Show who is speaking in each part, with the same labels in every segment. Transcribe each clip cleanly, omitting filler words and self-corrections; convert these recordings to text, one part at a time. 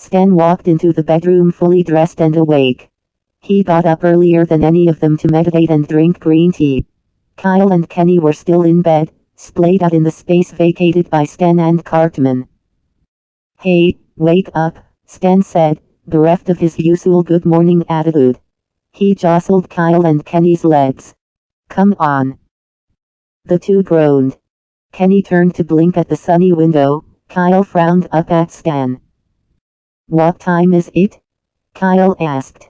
Speaker 1: Stan walked into the bedroom fully dressed and awake. He got up earlier than any of them to meditate and drink green tea. Kyle and Kenny were still in bed, splayed out in the space vacated by Stan and Cartman. "Hey, wake up," Stan said, bereft of his usual good morning attitude. He jostled Kyle and Kenny's legs. "Come on." The two groaned. Kenny turned to blink at the sunny window. Kyle frowned up at Stan. "What time is it?" Kyle asked.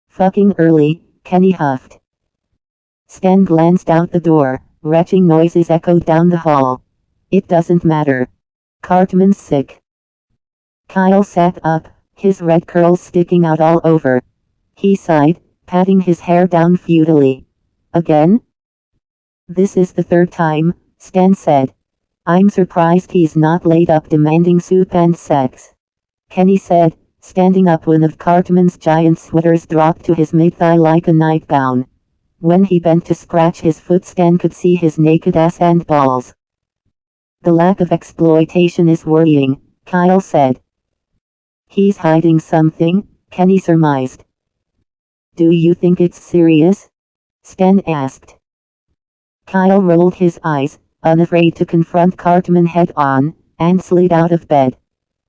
Speaker 1: "Fucking early," Kenny huffed. Stan glanced out the door. Retching noises echoed down the hall. "It doesn't matter. Cartman's sick." Kyle sat up, his red curls sticking out all over. He sighed, patting his hair down futilely. "Again?" "This is the third time," Stan said. "I'm surprised he's not laid up demanding soup and sex." Kenny said, standing up. One of Cartman's giant sweaters dropped to his mid-thigh like a nightgown. When he bent to scratch his foot, Stan could see his naked ass and balls. "The lack of exploitation is worrying," Kyle said. "He's hiding something," Kenny surmised. "Do you think it's serious?" Stan asked. Kyle rolled his eyes, unafraid to confront Cartman head-on, and slid out of bed.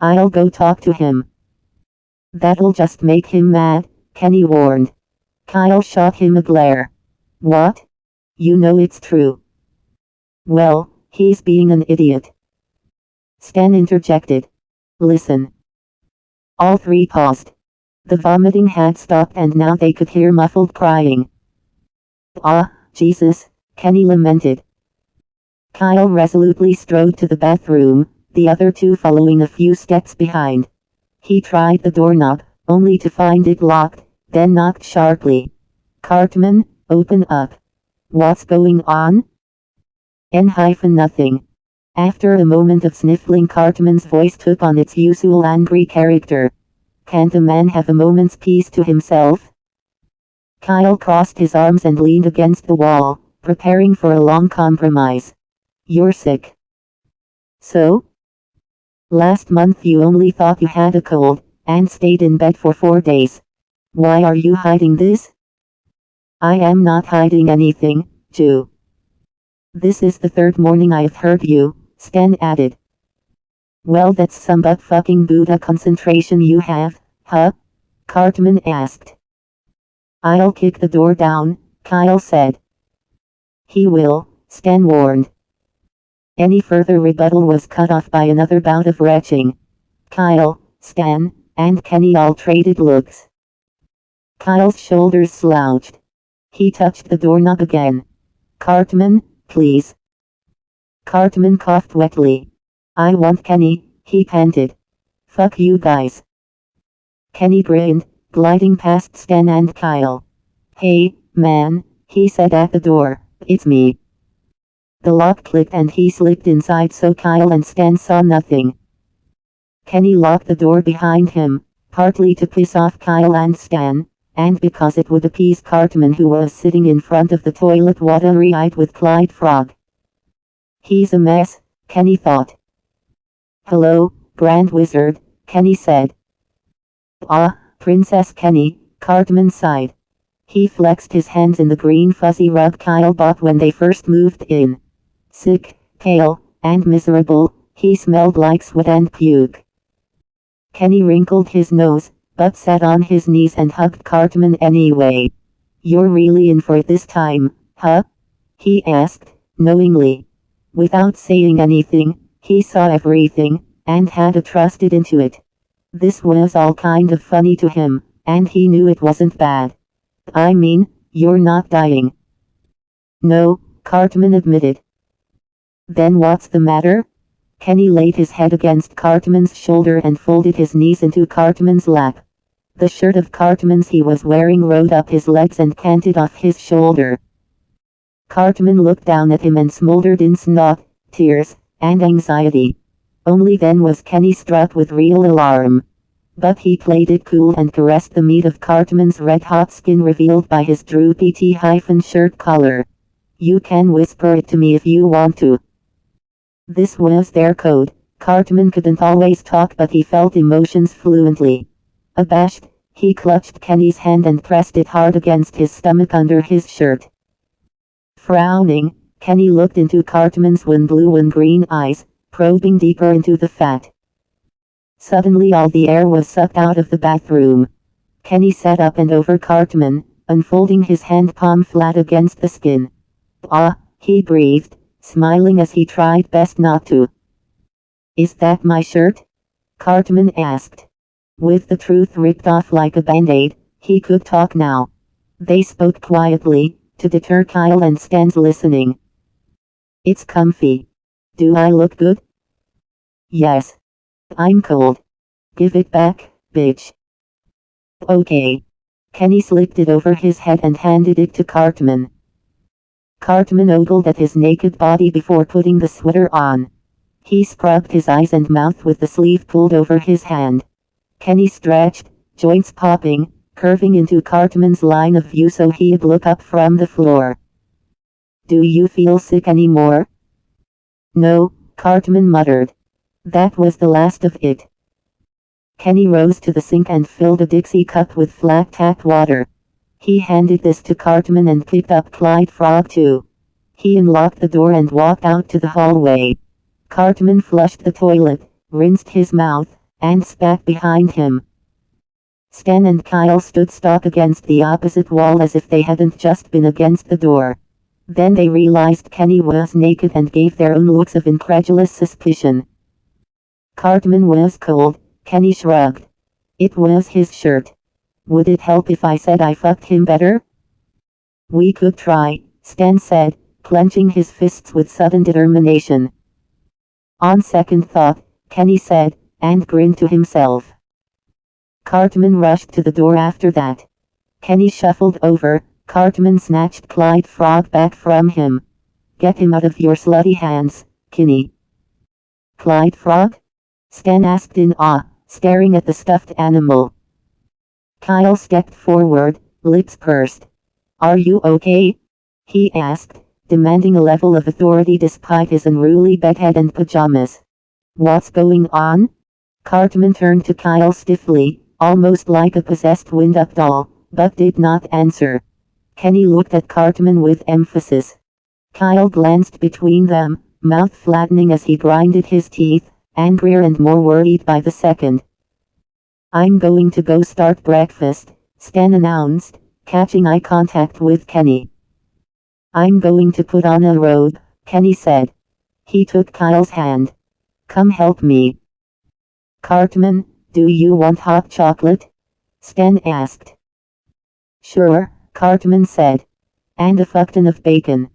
Speaker 1: "I'll go talk to him." "That'll just make him mad," Kenny warned. Kyle shot him a glare. "What? You know it's true." "Well, he's being an idiot." Stan interjected. "Listen." All three paused. The vomiting had stopped and now they could hear muffled crying. "Ah, Jesus," Kenny lamented. Kyle resolutely strode to the bathroom, the other two following a few steps behind. He tried the doorknob, only to find it locked, then knocked sharply. "Cartman, open up." "What's going on?" Nothing." After a moment of sniffling, Cartman's voice took on its usual angry character. "Can't a man have a moment's peace to himself?" Kyle crossed his arms and leaned against the wall, preparing for a long compromise. "You're sick." "So? Last month you only thought you had a cold, and stayed in bed for 4 days. Why are you hiding this?" "I am not hiding anything, Jew." "This is the third morning I've heard you," Stan added. "Well, that's some butt-fucking Buddha concentration you have, huh?" Cartman asked. "I'll kick the door down," Kyle said. "He will," Stan warned. Any further rebuttal was cut off by another bout of retching. Kyle, Stan, and Kenny all traded looks. Kyle's shoulders slouched. He touched the doorknob again. "Cartman, please." Cartman coughed wetly. "I want Kenny," he panted. "Fuck you guys." Kenny grinned, gliding past Stan and Kyle. "Hey, man," he said at the door, "it's me." The lock clicked and he slipped inside so Kyle and Stan saw nothing. Kenny locked the door behind him, partly to piss off Kyle and Stan, and because it would appease Cartman, who was sitting in front of the toilet watery-eyed with Clyde Frog. "He's a mess," Kenny thought. "Hello, Grand Wizard," Kenny said. "Ah, Princess Kenny," Cartman sighed. He flexed his hands in the green fuzzy rug Kyle bought when they first moved in. Sick, pale, and miserable, he smelled like sweat and puke. Kenny wrinkled his nose, but sat on his knees and hugged Cartman anyway. "You're really in for it this time, huh?" he asked, knowingly. Without saying anything, he saw everything, and had trusted into it. This was all kind of funny to him, and he knew it wasn't bad. "I mean, you're not dying." "No," Cartman admitted. "Then what's the matter?" Kenny laid his head against Cartman's shoulder and folded his knees into Cartman's lap. The shirt of Cartman's he was wearing rode up his legs and canted off his shoulder. Cartman looked down at him and smoldered in snot, tears, and anxiety. Only then was Kenny struck with real alarm. But he played it cool and caressed the meat of Cartman's red-hot skin revealed by his droopy T-shirt collar. "You can whisper it to me if you want to." This was their code, Cartman couldn't always talk, but he felt emotions fluently. Abashed, he clutched Kenny's hand and pressed it hard against his stomach under his shirt. Frowning, Kenny looked into Cartman's one blue and green eyes, probing deeper into the fat. Suddenly all the air was sucked out of the bathroom. Kenny sat up and over Cartman, unfolding his hand palm flat against the skin. "Ah," he breathed, smiling as he tried best not to. "Is that my shirt?" Cartman asked. With the truth ripped off like a band-aid, he could talk now. They spoke quietly, to deter Kyle and Stan's listening. "It's comfy. Do I look good?" "Yes. I'm cold. Give it back, bitch." "Okay." Kenny slipped it over his head and handed it to Cartman. Cartman ogled at his naked body before putting the sweater on. He scrubbed his eyes and mouth with the sleeve pulled over his hand. Kenny stretched, joints popping, curving into Cartman's line of view so he'd look up from the floor. "Do you feel sick anymore?" "No," Cartman muttered. That was the last of it. Kenny rose to the sink and filled a Dixie cup with flat tap water. He handed this to Cartman and picked up Clyde Frog too. He unlocked the door and walked out to the hallway. Cartman flushed the toilet, rinsed his mouth, and spat behind him. Stan and Kyle stood stock against the opposite wall as if they hadn't just been against the door. Then they realized Kenny was naked and gave their own looks of incredulous suspicion. Cartman was cold, Kenny shrugged. It was his shirt. "Would it help if I said I fucked him better?" "We could try," Stan said, clenching his fists with sudden determination. "On second thought," Kenny said, and grinned to himself. Cartman rushed to the door after that. Kenny shuffled over, Cartman snatched Clyde Frog back from him. "Get him out of your slutty hands, Kenny." "Clyde Frog?" Stan asked in awe, staring at the stuffed animal. Kyle stepped forward, lips pursed. "Are you okay?" he asked, demanding a level of authority despite his unruly bedhead and pajamas. "What's going on?" Cartman turned to Kyle stiffly, almost like a possessed wind-up doll, but did not answer. Kenny looked at Cartman with emphasis. Kyle glanced between them, mouth flattening as he grinded his teeth, angrier and more worried by the second. "I'm going to go start breakfast," Stan announced, catching eye contact with Kenny. "I'm going to put on a robe," Kenny said. He took Kyle's hand. "Come help me." "Cartman, do you want hot chocolate?" Stan asked. "Sure," Cartman said. "And a fuck ton of bacon."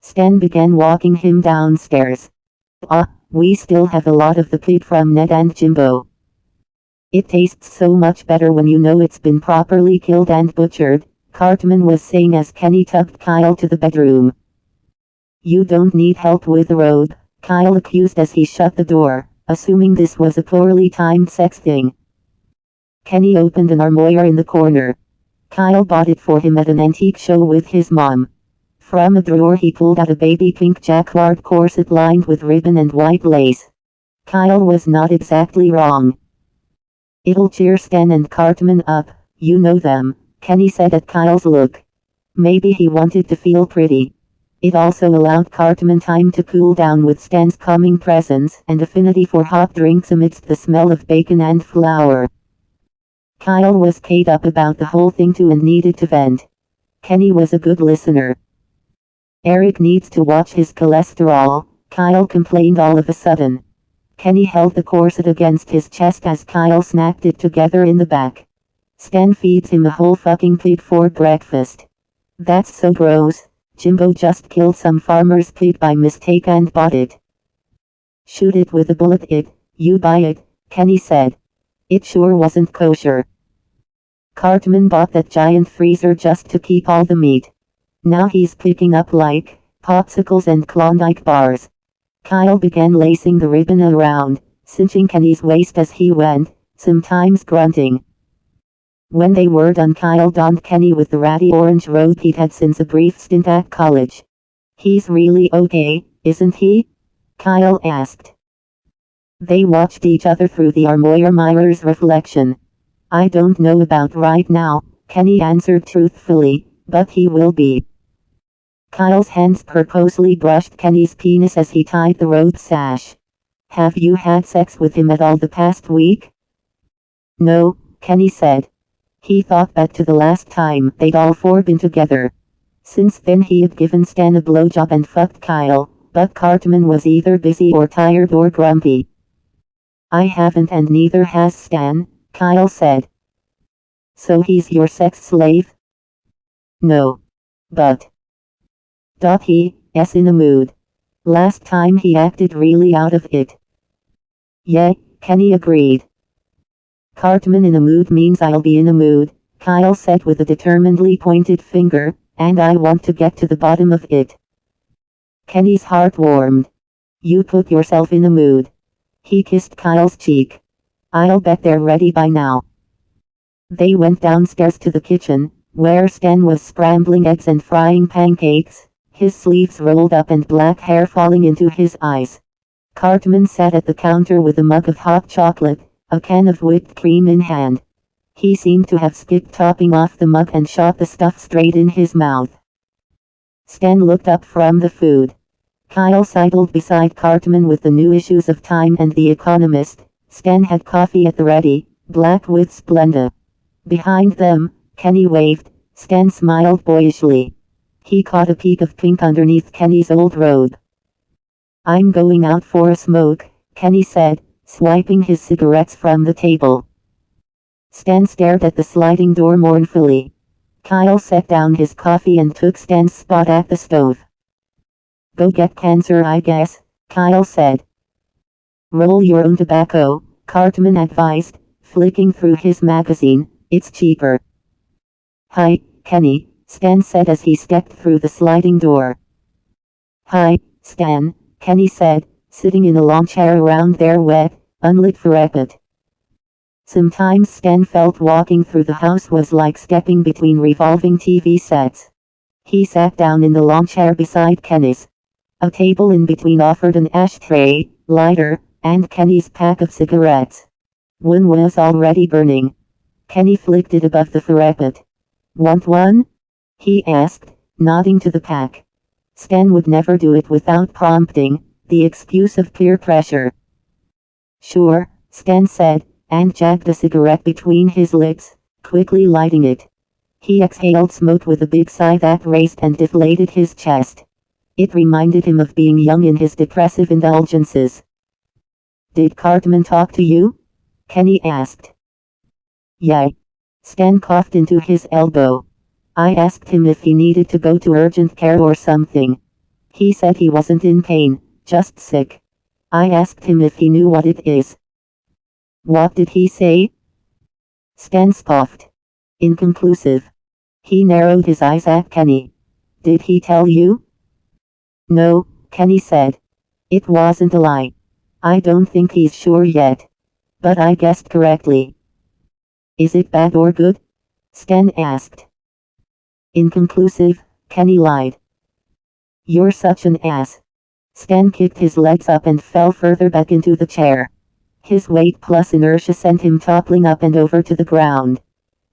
Speaker 1: Stan began walking him downstairs. We still have a lot of the pig from Ned and Jimbo. It tastes so much better when you know it's been properly killed and butchered," Cartman was saying as Kenny tugged Kyle to the bedroom. "You don't need help with the robe," Kyle accused as he shut the door, assuming this was a poorly timed sex thing. Kenny opened an armoire in the corner. Kyle bought it for him at an antique show with his mom. From a drawer he pulled out a baby pink jacquard corset lined with ribbon and white lace. Kyle was not exactly wrong. "It'll cheer Stan and Cartman up, you know them," Kenny said at Kyle's look. Maybe he wanted to feel pretty. It also allowed Cartman time to cool down with Stan's calming presence and affinity for hot drinks amidst the smell of bacon and flour. Kyle was keyed up about the whole thing too and needed to vent. Kenny was a good listener. "Eric needs to watch his cholesterol," Kyle complained all of a sudden. Kenny held the corset against his chest as Kyle snapped it together in the back. "Stan feeds him a whole fucking pig for breakfast. That's so gross. Jimbo just killed some farmer's pig by mistake and bought it." "Shoot it with a bullet you buy it," Kenny said. "It sure wasn't kosher." Cartman bought that giant freezer just to keep all the meat. Now he's picking up like popsicles and Klondike bars. Kyle began lacing the ribbon around, cinching Kenny's waist as he went, sometimes grunting. When they were done, Kyle donned Kenny with the ratty orange robe he'd had since a brief stint at college. "He's really okay, isn't he?" Kyle asked. They watched each other through the armoire mirror's reflection. I don't know about right now, Kenny answered truthfully, but he will be. Kyle's hands purposely brushed Kenny's penis as he tied the rope sash. Have you had sex with him at all the past week? No, Kenny said. He thought back to the last time they'd all four been together. Since then he had given Stan a blowjob and fucked Kyle, but Cartman was either busy or tired or grumpy. I haven't and neither has Stan, Kyle said. So he's your sex slave? No. But. He's in a mood. Last time he acted really out of it. Yeah, Kenny agreed. Cartman in a mood means I'll be in a mood, Kyle said with a determinedly pointed finger, and I want to get to the bottom of it. Kenny's heart warmed. You put yourself in a mood. He kissed Kyle's cheek. I'll bet they're ready by now. They went downstairs to the kitchen, where Stan was scrambling eggs and frying pancakes, his sleeves rolled up and black hair falling into his eyes. Cartman sat at the counter with a mug of hot chocolate, a can of whipped cream in hand. He seemed to have skipped topping off the mug and shot the stuff straight in his mouth. Stan looked up from the food. Kyle sidled beside Cartman with the new issues of Time and The Economist. Stan had coffee at the ready, black with Splenda. Behind them, Kenny waved. Stan smiled boyishly. He caught a peek of pink underneath Kenny's old robe. I'm going out for a smoke, Kenny said, swiping his cigarettes from the table. Stan stared at the sliding door mournfully. Kyle set down his coffee and took Stan's spot at the stove. Go get cancer, I guess, Kyle said. Roll your own tobacco, Cartman advised, flicking through his magazine. It's cheaper. Hi, Kenny, Stan said as he stepped through the sliding door. Hi, Stan, Kenny said, sitting in a lawn chair around their wet, unlit veranda. Sometimes Stan felt walking through the house was like stepping between revolving TV sets. He sat down in the lawn chair beside Kenny's. A table in between offered an ashtray, lighter, and Kenny's pack of cigarettes. One was already burning. Kenny flicked it above the veranda. Want one? He asked, nodding to the pack. Stan would never do it without prompting, the excuse of peer pressure. Sure, Stan said, and jagged a cigarette between his lips, quickly lighting it. He exhaled smoke with a big sigh that raised and deflated his chest. It reminded him of being young in his depressive indulgences. Did Cartman talk to you? Kenny asked. Yeah. Stan coughed into his elbow. I asked him if he needed to go to urgent care or something. He said he wasn't in pain, just sick. I asked him if he knew what it is. What did he say? Stan scoffed. Inconclusive. He narrowed his eyes at Kenny. Did he tell you? No, Kenny said. It wasn't a lie. I don't think he's sure yet. But I guessed correctly. Is it bad or good? Stan asked. Inconclusive, Kenny lied. You're such an ass. Stan kicked his legs up and fell further back into the chair. His weight plus inertia sent him toppling up and over to the ground.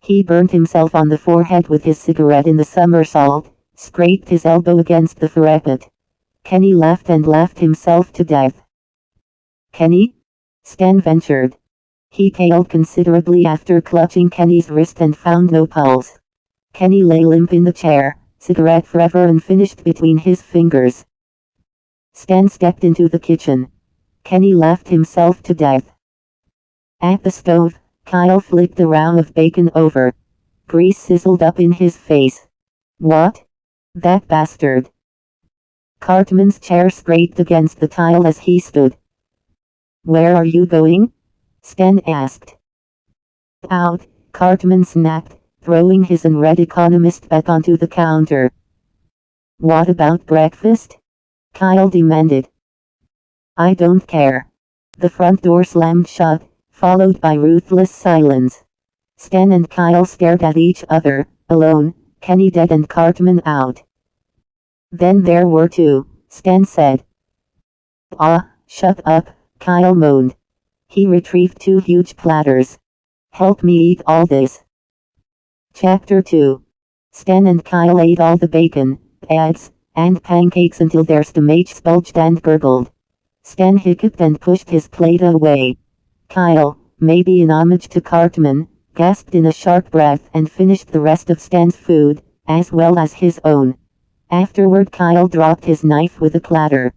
Speaker 1: He burned himself on the forehead with his cigarette in the somersault, scraped his elbow against the veranda. Kenny laughed and laughed himself to death. Kenny? Stan ventured. He paled considerably after clutching Kenny's wrist and found no pulse. Kenny lay limp in the chair, cigarette forever unfinished between his fingers. Stan stepped into the kitchen. Kenny laughed himself to death. At the stove, Kyle flicked a round of bacon over. Grease sizzled up in his face. What? That bastard. Cartman's chair scraped against the tile as he stood. Where are you going? Stan asked. Out, Cartman snapped, throwing his unread Economist back onto the counter. What about breakfast? Kyle demanded. I don't care. The front door slammed shut, followed by ruthless silence. Stan and Kyle stared at each other, alone, Kenny dead and Cartman out. Then there were two, Stan said. Ah, shut up, Kyle moaned. He retrieved 2 huge platters. Help me eat all this. Chapter 2. Stan and Kyle ate all the bacon, eggs, and pancakes until their stomachs bulged and gurgled. Stan hiccuped and pushed his plate away. Kyle, maybe in homage to Cartman, gasped in a sharp breath and finished the rest of Stan's food, as well as his own. Afterward Kyle dropped his knife with a clatter.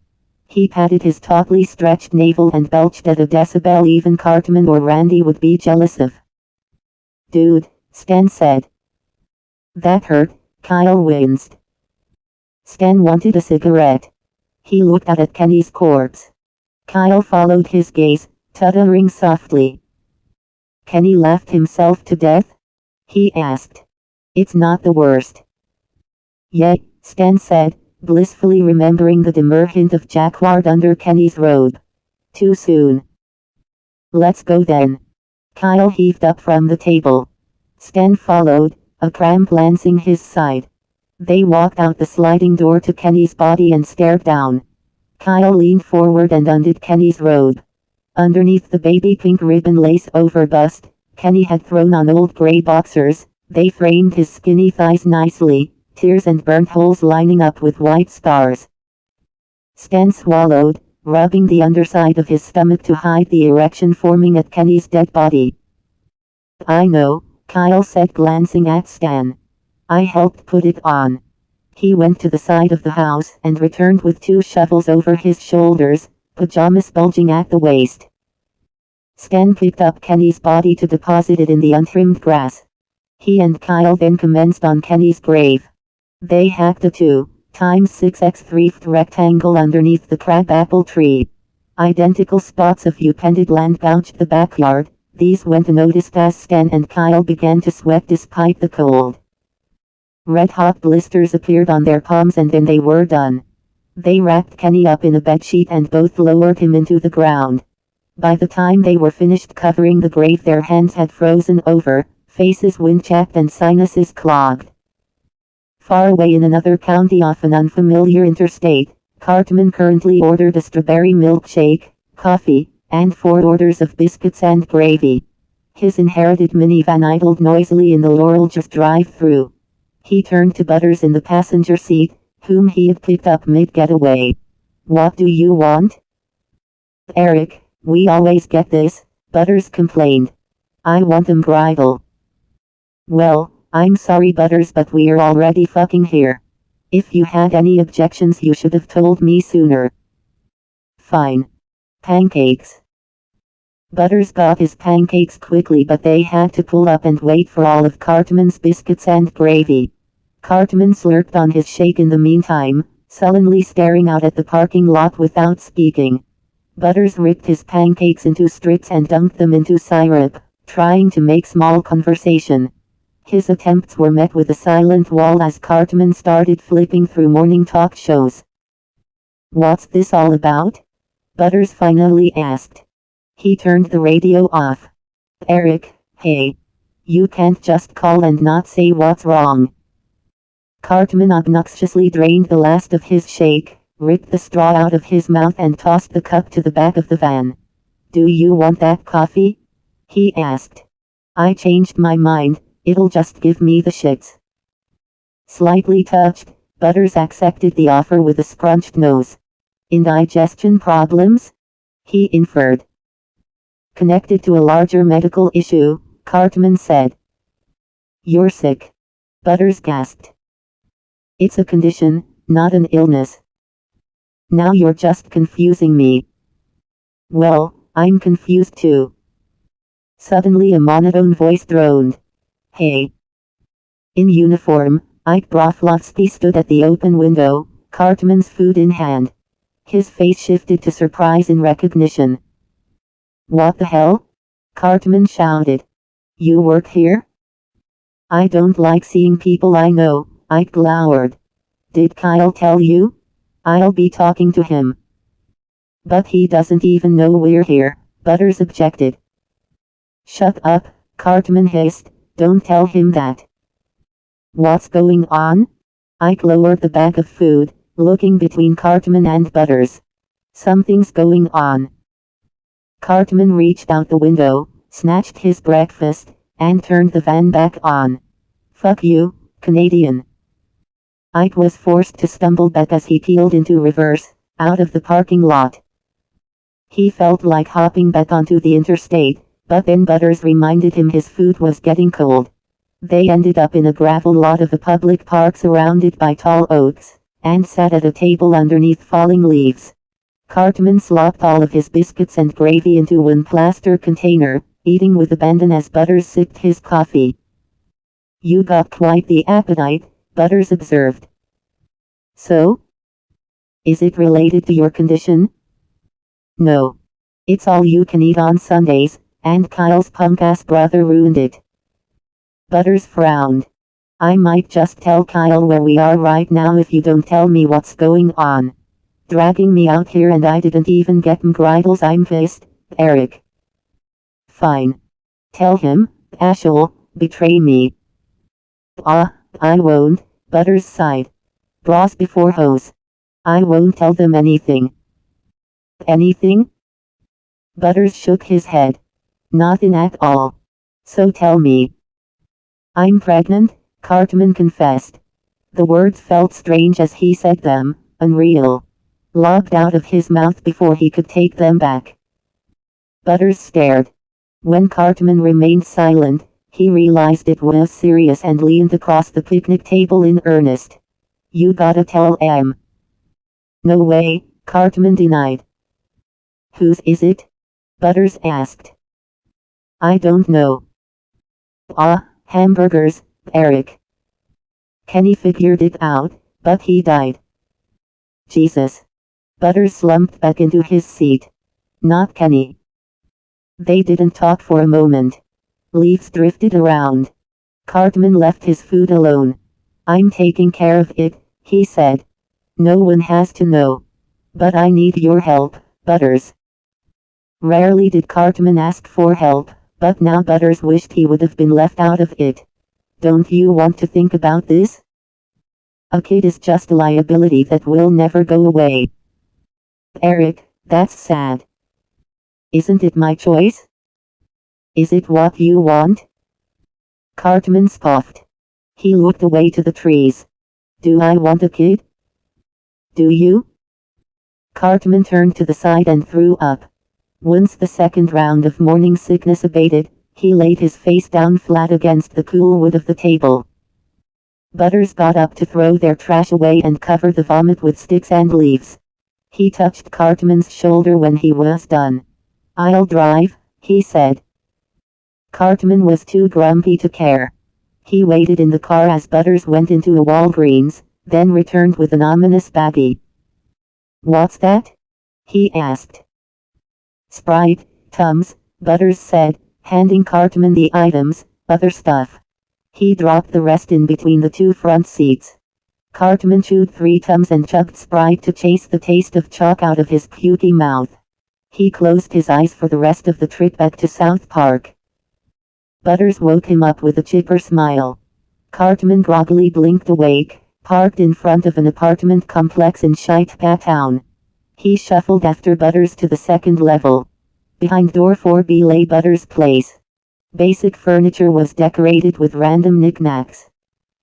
Speaker 1: He patted his tautly stretched navel and belched at a decibel even Cartman or Randy would be jealous of. Dude, Stan said. That hurt, Kyle winced. Stan wanted a cigarette. He looked at Kenny's corpse. Kyle followed his gaze, tuttering softly. Kenny laughed himself to death? He asked. It's not the worst. Yeah, Stan said, blissfully remembering the demure hint of jacquard under Kenny's robe. Too soon. Let's go then. Kyle heaved up from the table. Stan followed, a cramp lancing his side. They walked out the sliding door to Kenny's body and stared down. Kyle leaned forward and undid Kenny's robe. Underneath the baby pink ribbon lace over bust, Kenny had thrown on old gray boxers. They framed his skinny thighs nicely, tears and burnt holes lining up with white stars. Stan swallowed, rubbing the underside of his stomach to hide the erection forming at Kenny's dead body. I know, Kyle said glancing at Stan. I helped put it on. He went to the side of the house and returned with 2 shovels over his shoulders, pajamas bulging at the waist. Stan picked up Kenny's body to deposit it in the untrimmed grass. He and Kyle then commenced on Kenny's grave. They hacked a 2x6x3 rectangle underneath the crabapple tree. Identical spots of upended land gouged the backyard. These went unnoticed as Stan and Kyle began to sweat despite the cold. Red-hot blisters appeared on their palms and then they were done. They wrapped Kenny up in a bedsheet and both lowered him into the ground. By the time they were finished covering the grave their hands had frozen over, faces wind-chapped and sinuses clogged. Far away in another county off an unfamiliar interstate, Cartman currently ordered a strawberry milkshake, coffee, and 4 orders of biscuits and gravy. His inherited minivan idled noisily in the Laurel just drive-through. He turned to Butters in the passenger seat, whom he had picked up mid-getaway. What do you want? Eric, we always get this, Butters complained. I want them bridal. Well, I'm sorry Butters but we're already fucking here. If you had any objections you should have told me sooner. Fine. Pancakes. Butters got his pancakes quickly but they had to pull up and wait for all of Cartman's biscuits and gravy. Cartman slurped on his shake in the meantime, sullenly staring out at the parking lot without speaking. Butters ripped his pancakes into strips and dunked them into syrup, trying to make small conversation. His attempts were met with a silent wall as Cartman started flipping through morning talk shows. What's this all about? Butters finally asked. He turned the radio off. Eric, hey. You can't just call and not say what's wrong. Cartman obnoxiously drained the last of his shake, ripped the straw out of his mouth and tossed the cup to the back of the van. Do you want that coffee? He asked. I changed my mind, it'll just give me the shits. Slightly touched, Butters accepted the offer with a scrunched nose. Indigestion problems? He inferred. Connected to a larger medical issue, Cartman said. You're sick. Butters gasped. It's a condition, not an illness. Now you're just confusing me. Well, I'm confused too. Suddenly a monotone voice droned. Hey. In uniform, Ike Broflovsky stood at the open window, Cartman's food in hand. His face shifted to surprise in recognition. What the hell? Cartman shouted. You work here? I don't like seeing people I know, Ike glowered. Did Kyle tell you? I'll be talking to him. But he doesn't even know we're here, Butters objected. Shut up, Cartman hissed, don't tell him that. What's going on? Ike lowered the bag of food, looking between Cartman and Butters. Something's going on. Cartman reached out the window, snatched his breakfast, and turned the van back on. "Fuck you, Canadian." Ike was forced to stumble back as he peeled into reverse, out of the parking lot. He felt like hopping back onto the interstate, but then Butters reminded him his food was getting cold. They ended up in a gravel lot of a public park surrounded by tall oaks, and sat at a table underneath falling leaves. Cartman slopped all of his biscuits and gravy into one plaster container, eating with abandon as Butters sipped his coffee. "You got quite the appetite," Butters observed. "So? Is it related to your condition?" "No. It's all you can eat on Sundays, and Kyle's punk-ass brother ruined it." Butters frowned. "I might just tell Kyle where we are right now if you don't tell me what's going on. Dragging me out here and I didn't even get McGriddles. I'm pissed, Eric." "Fine. Tell him, Ash'll betray me." I won't," Butters sighed. "Bras before hoes. I won't tell them anything." "Anything?" Butters shook his head. "Nothing at all. So tell me." "I'm pregnant," Cartman confessed. The words felt strange as he said them, unreal. Lobbed out of his mouth before he could take them back. Butters stared. When Cartman remained silent, he realized it was serious and leaned across the picnic table in earnest. "You gotta tell Em." "No way," Cartman denied. "Whose is it?" Butters asked. "I don't know." Hamburgers, Eric." Kenny figured it out, but he died. "Jesus." Butters slumped back into his seat. "Not Kenny." They didn't talk for a moment. Leaves drifted around. Cartman left his food alone. "I'm taking care of it," he said. "No one has to know. But I need your help, Butters." Rarely did Cartman ask for help, but now Butters wished he would have been left out of it. "Don't you want to think about this? A kid is just a liability that will never go away." "Eric, that's sad." "Isn't it my choice? Is it what you want?" Cartman scoffed. He looked away to the trees. "Do I want a kid?" "Do you?" Cartman turned to the side and threw up. Once the second round of morning sickness abated, he laid his face down flat against the cool wood of the table. Butters got up to throw their trash away and cover the vomit with sticks and leaves. He touched Cartman's shoulder when he was done. "I'll drive," he said. Cartman was too grumpy to care. He waited in the car as Butters went into a Walgreens, then returned with an ominous baggie. "What's that?" he asked. "Sprite, Tums," Butters said, handing Cartman the items, "other stuff." He dropped the rest in between the two front seats. Cartman chewed 3 Tums and chugged Sprite to chase the taste of chalk out of his pukey mouth. He closed his eyes for the rest of the trip back to South Park. Butters woke him up with a chipper smile. Cartman groggily blinked awake, parked in front of an apartment complex in Shite-Pat Town. He shuffled after Butters to the second level. Behind door 4B lay Butters' place. Basic furniture was decorated with random knickknacks.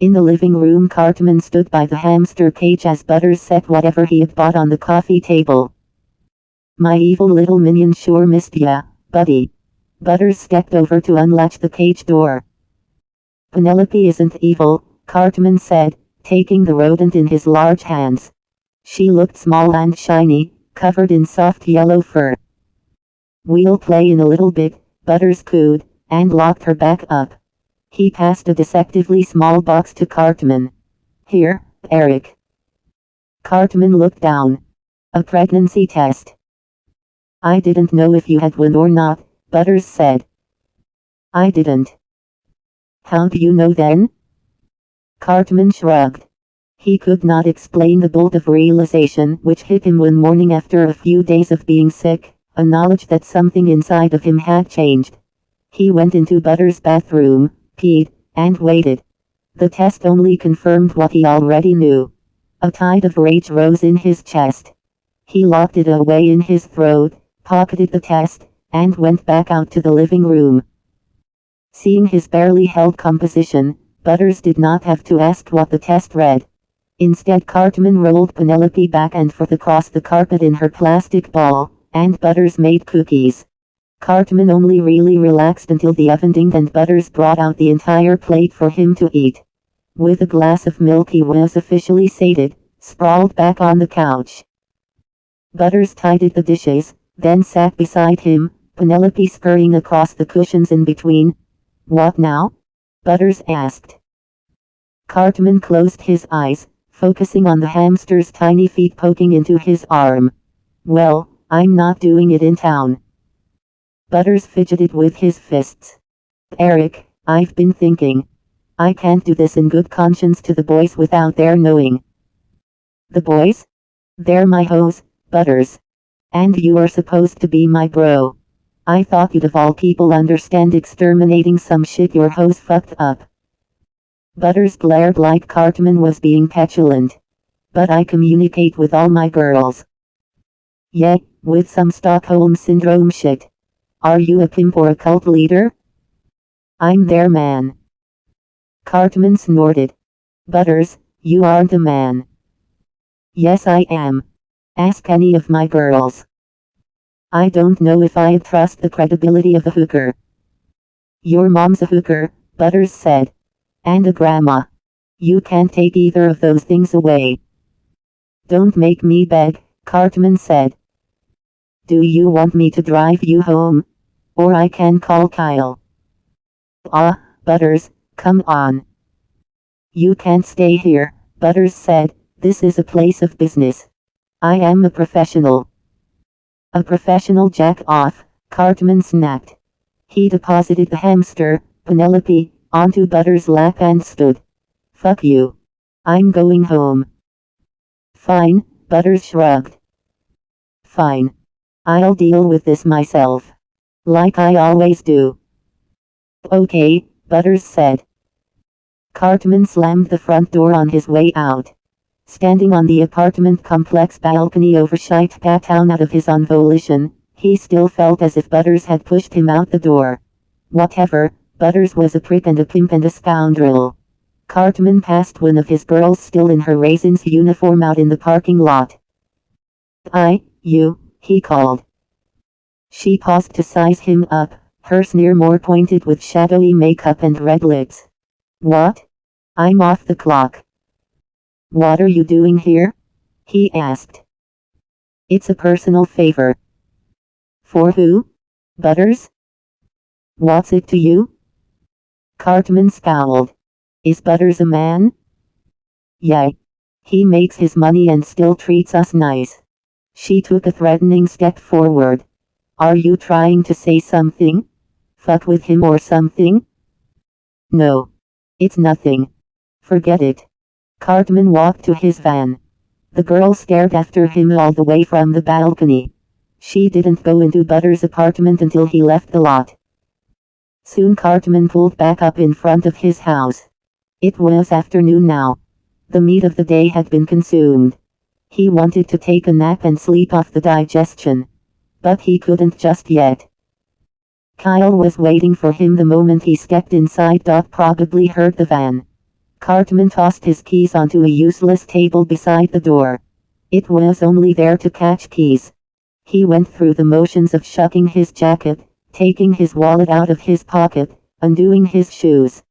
Speaker 1: In the living room, Cartman stood by the hamster cage as Butters set whatever he had bought on the coffee table. "My evil little minion sure missed ya, buddy." Butters stepped over to unlatch the cage door. "Penelope isn't evil," Cartman said, taking the rodent in his large hands. "She looked small and shiny, covered in soft yellow fur." "We'll play in a little bit," Butters cooed, and locked her back up. He passed a deceptively small box to Cartman. "Here, Eric." Cartman looked down. "A pregnancy test." "I didn't know if you had one or not," Butters said. "I didn't." "How do you know then?" Cartman shrugged. He could not explain the bolt of realization which hit him one morning after a few days of being sick, a knowledge that something inside of him had changed. He went into Butters' bathroom, peed, and waited. The test only confirmed what he already knew. A tide of rage rose in his chest. He locked it away in his throat, pocketed the test, and went back out to the living room. Seeing his barely held composition, Butters did not have to ask what the test read. Instead, Cartman rolled Penelope back and forth across the carpet in her plastic ball, and Butters made cookies. Cartman only really relaxed until the oven dinged and Butters brought out the entire plate for him to eat. With a glass of milk he was officially sated, sprawled back on the couch. Butters tidied the dishes, then sat beside him, Penelope scurrying across the cushions in between. "What now?" Butters asked. Cartman closed his eyes, focusing on the hamster's tiny feet poking into his arm. "Well, I'm not doing it in town." Butters fidgeted with his fists. "Eric, I've been thinking. I can't do this in good conscience to the boys without their knowing." "The boys? They're my hoes, Butters. And you are supposed to be my bro. I thought you'd of all people understand exterminating some shit your hoes fucked up." Butters glared like Cartman was being petulant. "But I communicate with all my girls." "Yeah, with some Stockholm Syndrome shit. Are you a pimp or a cult leader?" "I'm their man." Cartman snorted. "Butters, you aren't a man." "Yes I am. Ask any of my girls." "I don't know if I'd trust the credibility of a hooker." "Your mom's a hooker," Butters said. "And a grandma. You can't take either of those things away." "Don't make me beg," Cartman said. "Do you want me to drive you home? Or I can call Kyle." "Ah, Butters, come on." "You can't stay here," Butters said. "This is a place of business. I am a professional." "A professional jack-off," Cartman snapped. He deposited the hamster, Penelope, onto Butters' lap and stood. "Fuck you. I'm going home." "Fine," Butters shrugged. "Fine. I'll deal with this myself. Like I always do." "Okay," Butters said. Cartman slammed the front door on his way out. Standing on the apartment complex balcony overshot Town out of his own volition, he still felt as if Butters had pushed him out the door. Whatever, Butters was a prick and a pimp and a scoundrel. Cartman passed one of his girls still in her Raisins uniform out in the parking lot. You," he called. She paused to size him up, her sneer more pointed with shadowy makeup and red lips. "What?" "I'm off the clock." "What are you doing here?" he asked. "It's a personal favor." "For who?" "Butters." "What's it to you?" Cartman scowled. "Is Butters a man?" "Yeah. He makes his money and still treats us nice." She took a threatening step forward. "Are you trying to say something? Fuck with him or something?" "No. It's nothing. Forget it." Cartman walked to his van. The girl stared after him all the way from the balcony. She didn't go into Butters' apartment until he left the lot. Soon Cartman pulled back up in front of his house. It was afternoon now. The meat of the day had been consumed. He wanted to take a nap and sleep off the digestion. But he couldn't just yet. Kyle was waiting for him the moment he stepped inside. Probably heard the van. Cartman tossed his keys onto a useless table beside the door. It was only there to catch keys. He went through the motions of shucking his jacket, taking his wallet out of his pocket, undoing his shoes.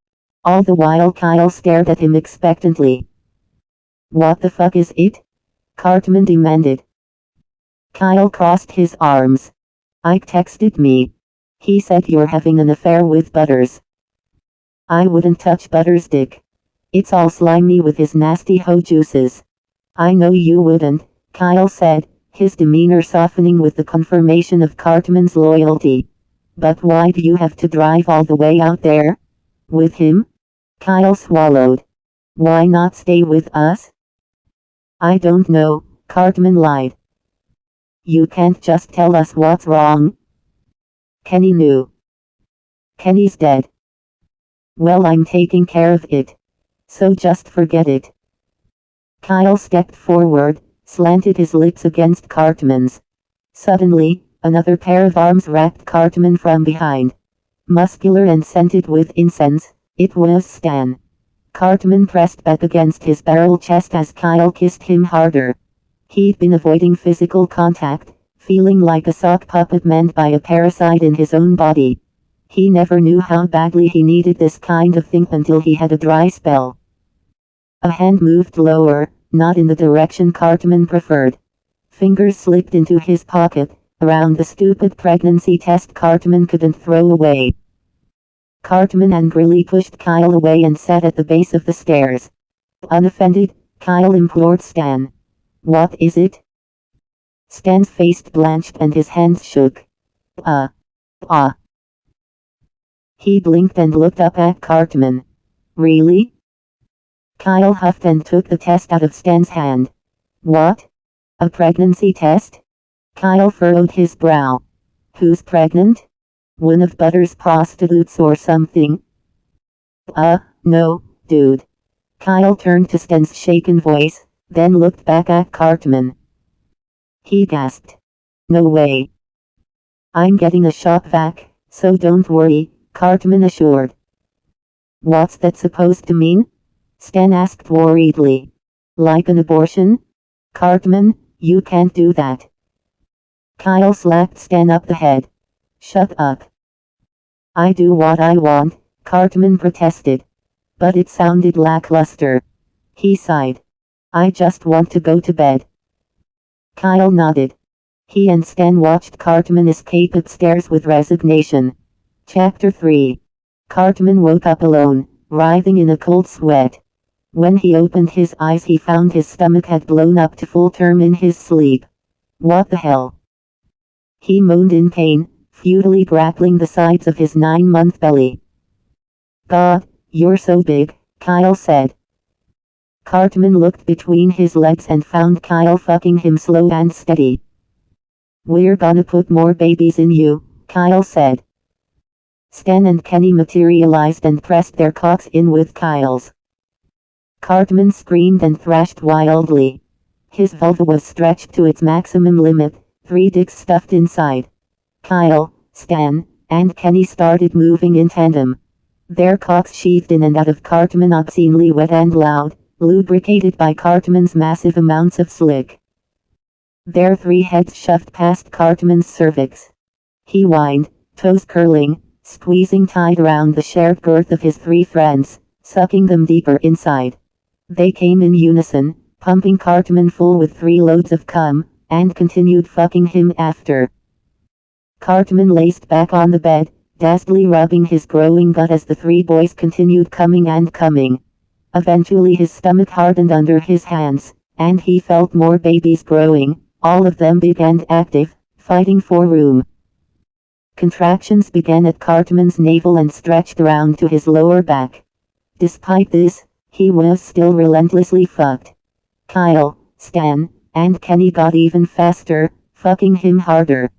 Speaker 1: All the while Kyle stared at him expectantly. "What the fuck is it?" Cartman demanded. Kyle crossed his arms. "Ike texted me. He said you're having an affair with Butters." "I wouldn't touch Butters' dick. It's all slimy with his nasty hoe juices." "I know you wouldn't," Kyle said, his demeanor softening with the confirmation of Cartman's loyalty. "But why do you have to drive all the way out there? With him?" Kyle swallowed. "Why not stay with us?" "I don't know," Cartman lied. "You can't just tell us what's wrong." "Kenny knew." "Kenny's dead." "Well, I'm taking care of it. So just forget it." Kyle stepped forward, slanted his lips against Cartman's. Suddenly, Another pair of arms wrapped Cartman from behind. Muscular and scented with incense, it was Stan. Cartman pressed back against his barrel chest as Kyle kissed him harder. He'd been avoiding physical contact, feeling like a sock puppet manned by a parasite in his own body. He never knew how badly he needed this kind of thing until he had a dry spell. A hand moved lower, not in the direction Cartman preferred. Fingers slipped into his pocket, around the stupid pregnancy test Cartman couldn't throw away. Cartman angrily pushed Kyle away and sat at the base of the stairs. Unoffended, Kyle implored Stan. "What is it?" Stan's face blanched and his hands shook. He blinked and looked up at Cartman. "Really?" Kyle huffed and took the test out of Stan's hand. "What? A pregnancy test?" Kyle furrowed his brow. "Who's pregnant? One of Butter's prostitutes or something?" No, dude." Kyle turned to Stan's shaken voice, then looked back at Cartman. He gasped. "No way." "I'm getting a shock vac, so don't worry," Cartman assured. "What's that supposed to mean?" Stan asked worriedly. "Like an abortion?" "Cartman, you can't do that." Kyle slapped Stan up the head. "Shut up." "I do what I want," Cartman protested. But it sounded lackluster. He sighed. "I just want to go to bed." Kyle nodded. He and Stan watched Cartman escape upstairs with resignation. Chapter 3. Cartman woke up alone, writhing in a cold sweat. When he opened his eyes he found his stomach had blown up to full term in his sleep. "What the hell?" He moaned in pain, futilely grappling the sides of his 9-month belly. "God, you're so big," Kyle said. Cartman looked between his legs and found Kyle fucking him slow and steady. "We're gonna put more babies in you," Kyle said. Stan and Kenny materialized and pressed their cocks in with Kyle's. Cartman screamed and thrashed wildly. His vulva was stretched to its maximum limit, 3 dicks stuffed inside. Kyle, Stan, and Kenny started moving in tandem. Their cocks sheathed in and out of Cartman obscenely wet and loud, lubricated by Cartman's massive amounts of slick. Their 3 heads shoved past Cartman's cervix. He whined, toes curling, squeezing tight around the shared girth of his 3 friends, sucking them deeper inside. They came in unison, pumping Cartman full with 3 loads of cum, and continued fucking him after. Cartman laced back on the bed, dazzlingly rubbing his growing gut as the 3 boys continued coming and coming. Eventually his stomach hardened under his hands, and he felt more babies growing, all of them big and active, fighting for room. Contractions began at Cartman's navel and stretched around to his lower back. Despite this, he was still relentlessly fucked. Kyle, Stan, and Kenny got even faster, fucking him harder.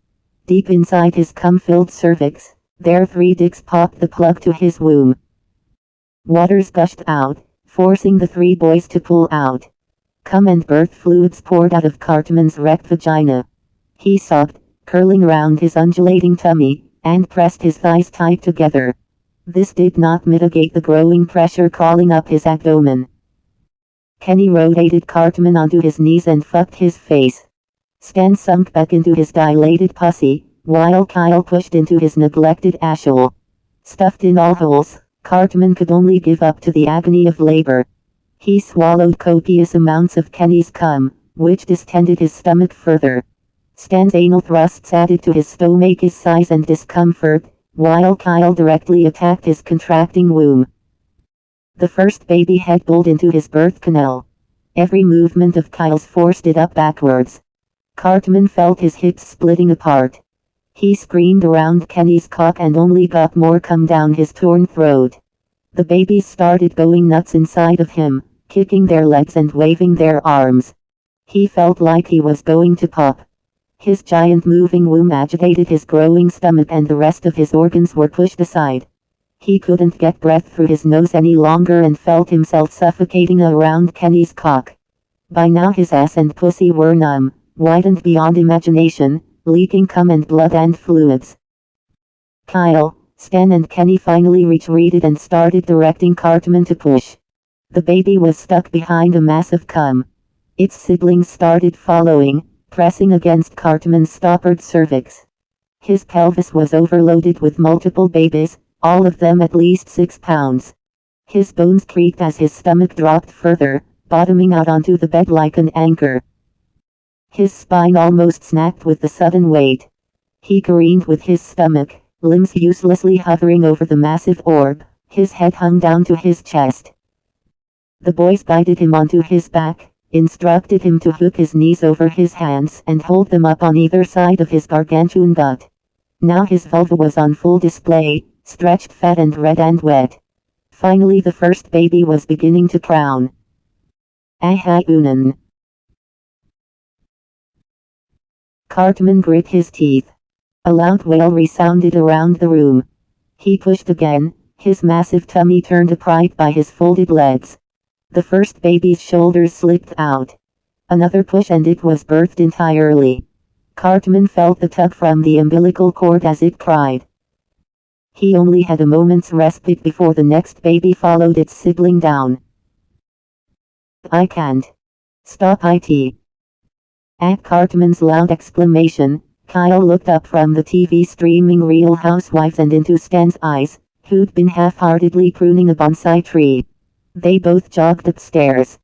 Speaker 1: Deep inside his cum-filled cervix, their 3 dicks popped the plug to his womb. Waters gushed out, forcing the 3 boys to pull out. Cum and birth fluids poured out of Cartman's wrecked vagina. He sobbed, curling around his undulating tummy, and pressed his thighs tight together. This did not mitigate the growing pressure crawling up his abdomen. Kenny rotated Cartman onto his knees and fucked his face. Stan sunk back into his dilated pussy, while Kyle pushed into his neglected asshole. Stuffed in all holes, Cartman could only give up to the agony of labor. He swallowed copious amounts of Kenny's cum, which distended his stomach further. Stan's anal thrusts added to his stomach's size and discomfort, while Kyle directly attacked his contracting womb. The first baby head pulled into his birth canal. Every movement of Kyle's forced it up backwards. Cartman felt his hips splitting apart. He screamed around Kenny's cock and only got more cum down his torn throat. The babies started going nuts inside of him, kicking their legs and waving their arms. He felt like he was going to pop. His giant moving womb agitated his growing stomach and the rest of his organs were pushed aside. He couldn't get breath through his nose any longer and felt himself suffocating around Kenny's cock. By now his ass and pussy were numb, whitened beyond imagination, leaking cum and blood and fluids. Kyle, Stan and Kenny finally retreated and started directing Cartman to push. The baby was stuck behind a mass of cum. Its siblings started following, pressing against Cartman's stoppered cervix. His pelvis was overloaded with multiple babies, all of them at least 6 pounds. His bones creaked as his stomach dropped further, bottoming out onto the bed like an anchor. His spine almost snapped with the sudden weight. He careened with his stomach, limbs uselessly hovering over the massive orb. His head hung down to his chest. The boys guided him onto his back, instructed him to hook his knees over his hands and hold them up on either side of his gargantuan gut. Now his vulva was on full display, stretched fat and red and wet. Finally the first baby was beginning to crown. Ahaunan. Cartman grit his teeth. A loud wail resounded around the room. He pushed again, his massive tummy turned upright by his folded legs. The first baby's shoulders slipped out. Another push and it was birthed entirely. Cartman felt the tug from the umbilical cord as it cried. He only had a moment's respite before the next baby followed its sibling down. I can't. Stop it. At Cartman's loud exclamation, Kyle looked up from the TV streaming Real Housewives and into Stan's eyes, who'd been half-heartedly pruning a bonsai tree. They both jogged upstairs.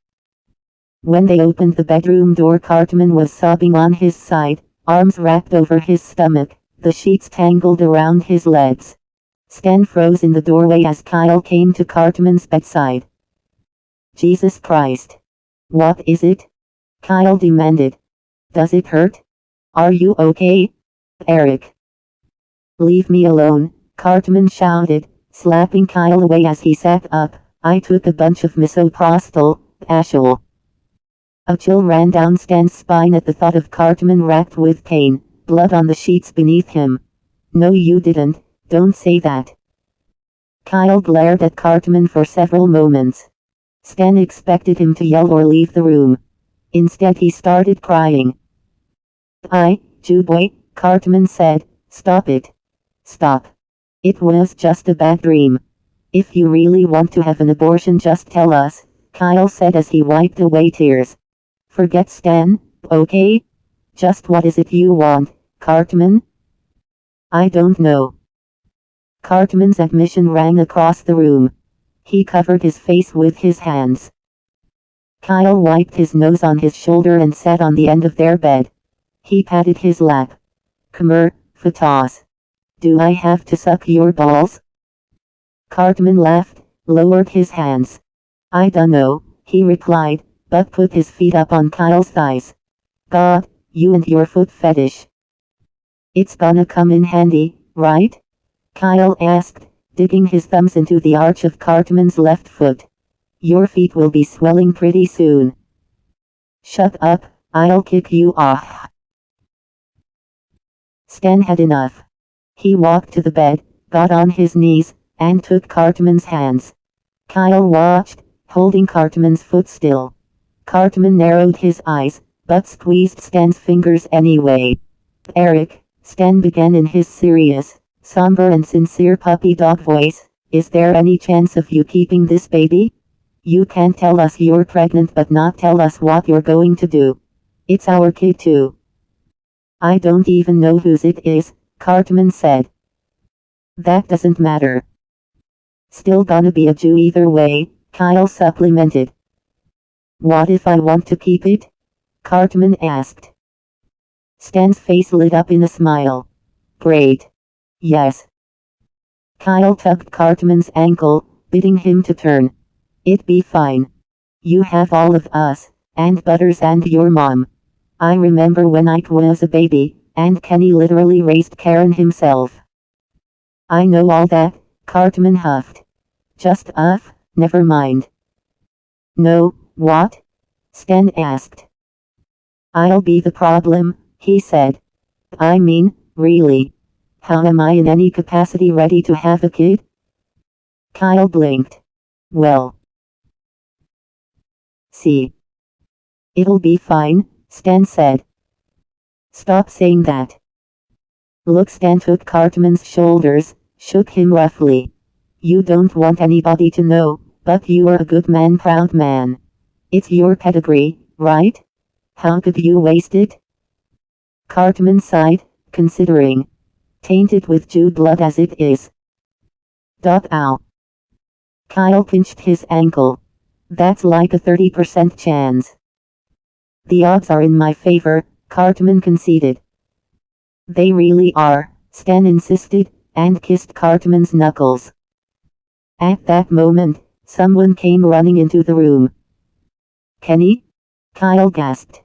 Speaker 1: When they opened the bedroom door, Cartman was sobbing on his side, arms wrapped over his stomach, the sheets tangled around his legs. Stan froze in the doorway as Kyle came to Cartman's bedside. Jesus Christ. What is it? Kyle demanded. Does it hurt? Are you okay? Eric. Leave me alone, Cartman shouted, slapping Kyle away as he sat up. I took a bunch of misoprostol, Ashel. A chill ran down Stan's spine at the thought of Cartman racked with pain, blood on the sheets beneath him. No you didn't, don't say that. Kyle glared at Cartman for several moments. Stan expected him to yell or leave the room. Instead he started crying. Jew boy, Cartman said, stop it. Stop. It was just a bad dream. If you really want to have an abortion just tell us, Kyle said as he wiped away tears. Forget Stan, okay? Just what is it you want, Cartman? I don't know. Cartman's admission rang across the room. He covered his face with his hands. Kyle wiped his nose on his shoulder and sat on the end of their bed. He patted his lap. Kmer, Fatas. Do I have to suck your balls? Cartman laughed, lowered his hands. I dunno, he replied, but put his feet up on Kyle's thighs. God, you and your foot fetish. It's gonna come in handy, right? Kyle asked, digging his thumbs into the arch of Cartman's left foot. Your feet will be swelling pretty soon. Shut up, I'll kick you off. Stan had enough. He walked to the bed, got on his knees, and took Cartman's hands. Kyle watched, holding Cartman's foot still. Cartman narrowed his eyes, but squeezed Stan's fingers anyway. Eric, Stan began in his serious, somber and sincere puppy dog voice, is there any chance of you keeping this baby? You can tell us you're pregnant but not tell us what you're going to do. It's our kid too. I don't even know whose it is, Cartman said. That doesn't matter. Still gonna be a Jew either way, Kyle supplemented. What if I want to keep it? Cartman asked. Stan's face lit up in a smile. Great. Yes. Kyle tugged Cartman's ankle, bidding him to turn. It'd be fine. You have all of us, and Butters and your mom. I remember when Ike was a baby, and Kenny literally raised Karen himself. I know all that, Cartman huffed. Just never mind. No, what? Stan asked. I'll be the problem, he said. I mean, really. How am I in any capacity ready to have a kid? Kyle blinked. Well. See. It'll be fine, Stan said. Stop saying that. Look, Stan took Cartman's shoulders, shook him roughly. You don't want anybody to know, but you are a good man, proud man. It's your pedigree, right? How could you waste it? Cartman sighed, considering. Tainted with Jew blood as it is. Ow. Kyle pinched his ankle. That's like a 30% chance. The odds are in my favor, Cartman conceded. They really are, Stan insisted, and kissed Cartman's knuckles. At that moment, someone came running into the room. Kenny? Kyle gasped.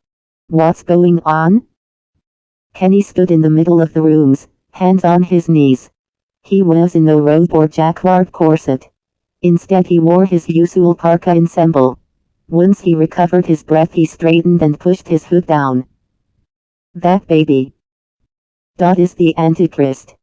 Speaker 1: What's going on? Kenny stood in the middle of the rooms, hands on his knees. He was in no robe or jacquard corset. Instead he wore his usual parka ensemble. Once he recovered his breath he straightened and pushed his hood down. That baby. Is the Antichrist.